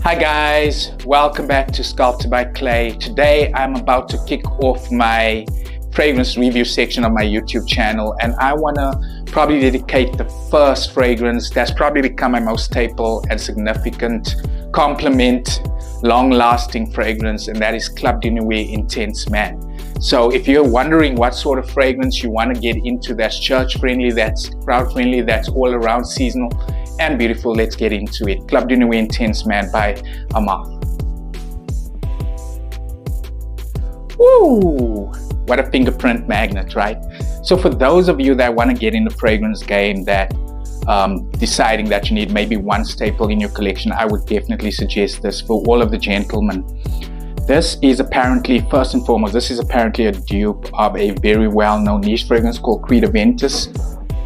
Hi guys, welcome back to Sculpted by Clay. Today I'm about to kick off my fragrance review section of my YouTube channel, and I want to probably dedicate the first fragrance that's probably become my most staple and significant complement long-lasting fragrance, and that is Club de Nuit Intense Man. So if you're wondering what sort of fragrance you want to get into that's church-friendly, that's crowd-friendly, that's all-around seasonal and beautiful, let's get into it. Club de Nuit Intense Man by Amaf. Woo! What a fingerprint magnet, right? So for those of you that want to get in the fragrance game, that deciding that you need maybe one staple in your collection, I would definitely suggest this for all of the gentlemen. This is apparently, first and foremost, this is apparently a dupe of a very well-known niche fragrance called Creed Aventus,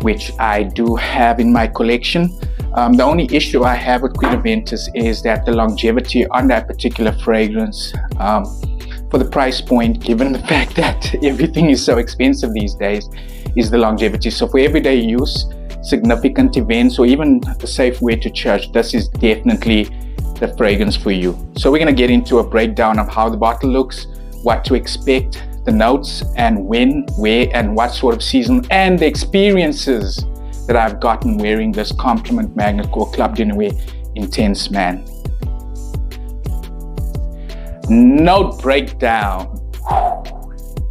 which I do have in my collection. The only issue I have with Creed Aventus is that the longevity on that particular fragrance, for the price point, given the fact that everything is so expensive these days, is the longevity. So for everyday use, significant events, or even a safe way to church, this is definitely the fragrance for you. So we're going to get into a breakdown of how the bottle looks, what to expect, the notes, and when, where, and what sort of season, and the experiences that I've gotten wearing this compliment magnet called Club de Nuit Intense Man. Note breakdown.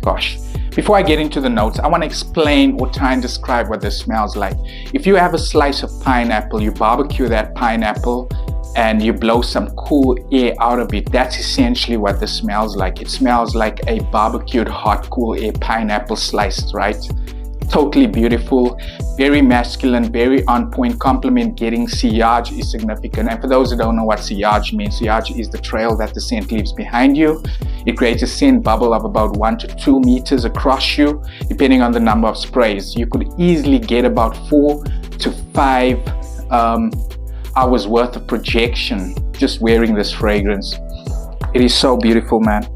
Gosh, before I get into the notes, I want to explain or try and describe what this smells like. If you have a slice of pineapple, you barbecue that pineapple and you blow some cool air out of it, that's essentially what this smells like. It smells like a barbecued hot cool air pineapple sliced, right? Totally beautiful, very masculine, very on point, compliment getting. Sillage is significant, and for those who don't know what sillage means, sillage is the trail that the scent leaves behind you. It creates a scent bubble of about 1 to 2 meters across you, depending on the number of sprays. You could easily get about 4 to 5 hours worth of projection just wearing this fragrance. It is so beautiful, man.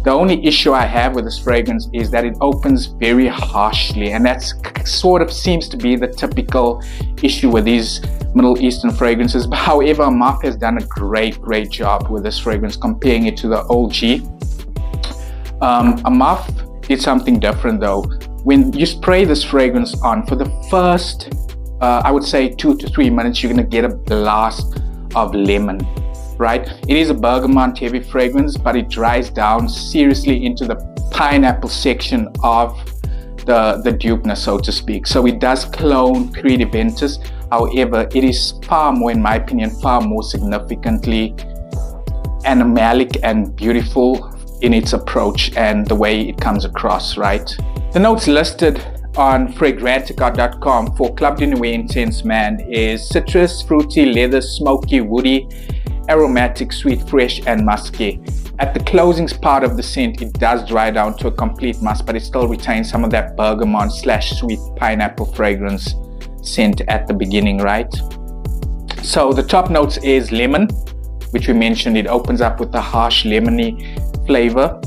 The only issue I have with this fragrance is that it opens very harshly, and that sort of seems to be the typical issue with these Middle Eastern fragrances. But however, Amaf has done a great job with this fragrance, comparing it to the OG. Amaf did something different though. When you spray this fragrance on, for the first I would say 2 to 3 minutes, you're gonna get a blast of lemon, right? It is a bergamot heavy fragrance, but it dries down seriously into the pineapple section of the dupeness, so to speak. So it does clone Creed Aventus. However, it is far more, in my opinion, far more significantly animalic and beautiful in its approach and the way it comes across, right? The notes listed on fragrantica.com for Club de Nuit Intense Man is citrus, fruity, leather, smoky, woody, aromatic, sweet, fresh, and musky. At the closing part of the scent, it does dry down to a complete musk, but it still retains some of that bergamot / sweet pineapple fragrance scent at the beginning, right? So the top notes is lemon, which we mentioned. It opens up with a harsh lemony flavor.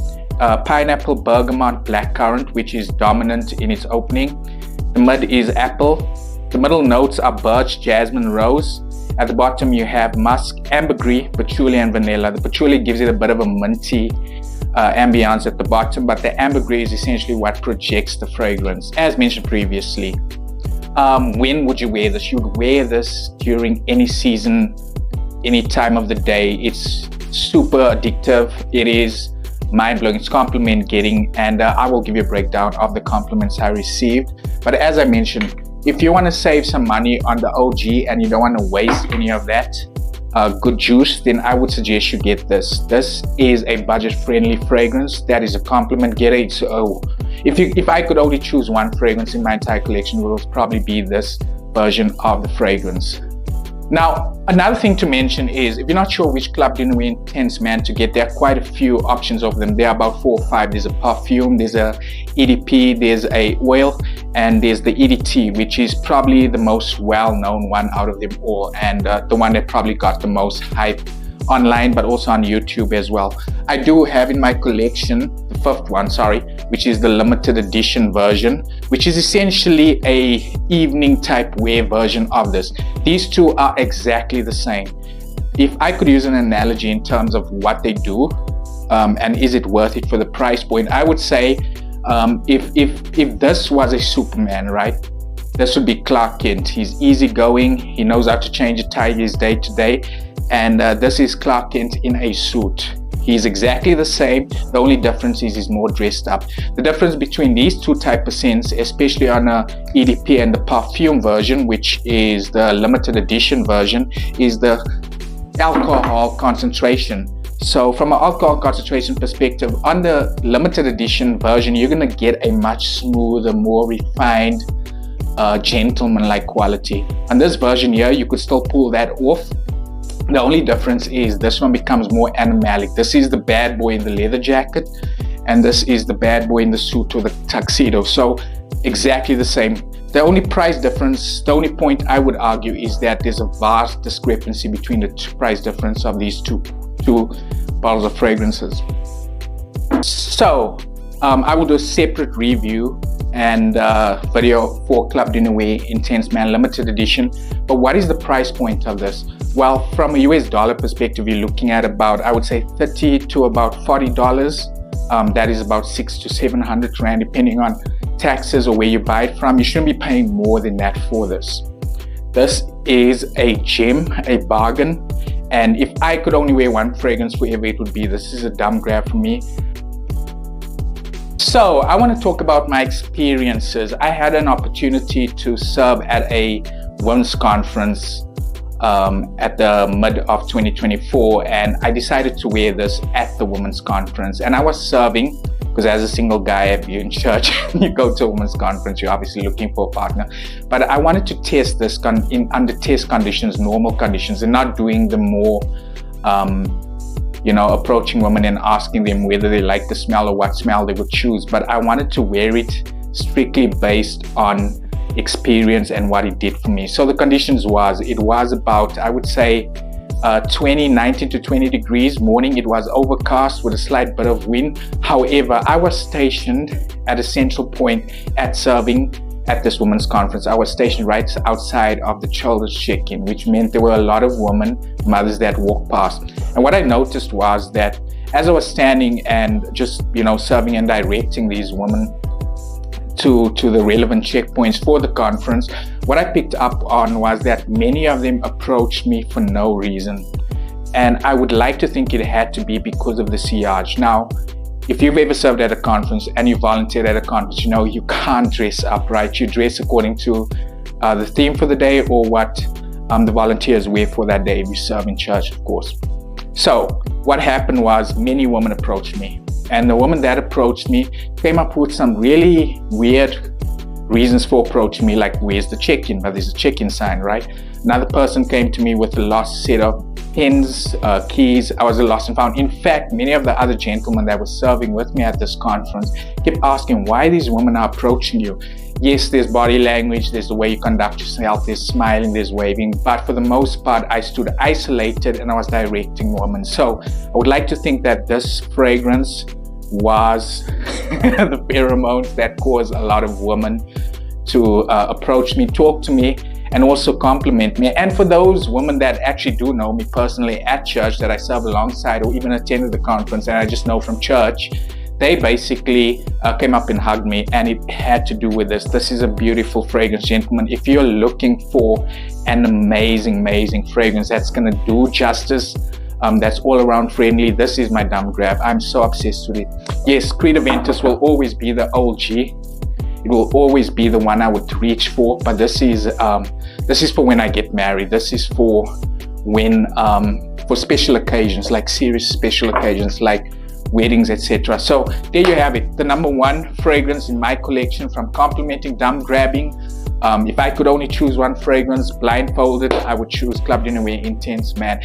Pineapple, bergamot, blackcurrant, which is dominant in its opening. The mid is apple. The middle notes are birch, jasmine, rose. At the bottom you have musk, ambergris, patchouli, and vanilla. The patchouli gives it a bit of a minty ambience at the bottom, but the ambergris is essentially what projects the fragrance, as mentioned previously. When would you wear this? You would wear this during any season, any time of the day. It's super addictive. It is mind-blowing. It's compliment getting, and I will give you a breakdown of the compliments I received. But as I mentioned, if you want to save some money on the OG and you don't want to waste any of that good juice, then I would suggest you get this. This is a budget-friendly fragrance that is a compliment getter. So if I could only choose one fragrance in my entire collection, it would probably be this version of the fragrance. Now, another thing to mention is, if you're not sure which Club de Nuit Intense Man to get, there are quite a few options of them. There are about 4 or 5. There's a perfume, there's a EDP, there's a oil, and there's the EDT, which is probably the most well-known one out of them all, and the one that probably got the most hype online, but also on YouTube as well. I do have in my collection the 5th one, which is the limited edition version, which is essentially a evening type wear version of this. These two are exactly the same. if I could use an analogy in terms of what they do, and is it worth it for the price point, I would say, if this was a Superman, right? This would be Clark Kent. He's easygoing. He knows how to change a tie his day to day. And this is Clark Kent in a suit. He's exactly the same. The only difference is he's more dressed up. The difference between these two type of scents, especially on a EDP and the perfume version, which is the limited edition version, is the alcohol concentration. So from an alcohol concentration perspective, on the limited edition version, you're going to get a much smoother, more refined, gentleman-like quality. On this version here, you could still pull that off. The only difference is this one becomes more animalic. This is the bad boy in the leather jacket, and this is the bad boy in the suit or the tuxedo. So exactly the same. The only price difference, the only point I would argue is that there's a vast discrepancy between the price difference of these two bottles of fragrances. So I will do a separate review and video for Club de Nuit Intense Man Limited Edition. But what is the price point of this? Well, from a US dollar perspective, you're looking at about, I would say, $30 to about $40. That is about 600 to 700 Rand, depending on taxes or where you buy it from. You shouldn't be paying more than that for this. This is a gem, a bargain. And if I could only wear one fragrance forever, it would be this. Is a dumb grab for me. So I want to talk about my experiences. I had an opportunity to serve at a women's conference at the mid of 2024, and I decided to wear this at the women's conference. And I was serving, because as a single guy, if you're in church, you go to a women's conference, you're obviously looking for a partner. But I wanted to test this under test conditions, normal conditions, and not doing the more approaching women and asking them whether they like the smell or what smell they would choose. But I wanted to wear it strictly based on experience and what it did for me. So the conditions it was about, I would say, 19 to 20 degrees. Morning, it was overcast with a slight bit of wind. However, I was stationed at a central point at serving at this women's conference. I was stationed right outside of the children's check-in, which meant there were a lot of mothers that walked past. And what I noticed was that as I was standing and just, serving and directing these women to the relevant checkpoints for the conference, what I picked up on was that many of them approached me for no reason. And I would like to think it had to be because of the sillage. Now, if you've ever served at a conference and you volunteered at a conference, you can't dress up, right? You dress according to the theme for the day or what the volunteers wear for that day if you serve in church, of course. So what happened was many women approached me. And the woman that approached me came up with some really weird reasons for approaching me, like, where's the check-in? But there's a check-in sign, right? Another person came to me with a lost set of pens, keys. I was a lost and found. In fact, many of the other gentlemen that were serving with me at this conference kept asking why these women are approaching you. Yes, there's body language, there's the way you conduct yourself, there's smiling, there's waving, but for the most part, I stood isolated and I was directing women. So I would like to think that this fragrance was the pheromones that caused a lot of women to approach me, talk to me, and also compliment me. And for those women that actually do know me personally at church, that I serve alongside or even attended the conference and I just know from church, they basically came up and hugged me, and it had to do with this. This is a beautiful fragrance, gentlemen. If you're looking for an amazing fragrance that's going to do justice, that's all around friendly, this is my dumb grab. I'm so obsessed with it. Yes, Creed Aventus will always be the OG. It will always be the one I would reach for, but this is for when I get married. This is for when for special occasions, like serious special occasions, like weddings, etc. So there you have it, the number one fragrance in my collection from complimenting, dumb grabbing. If I could only choose one fragrance blindfolded, I would choose Club de Nuit Intense Man.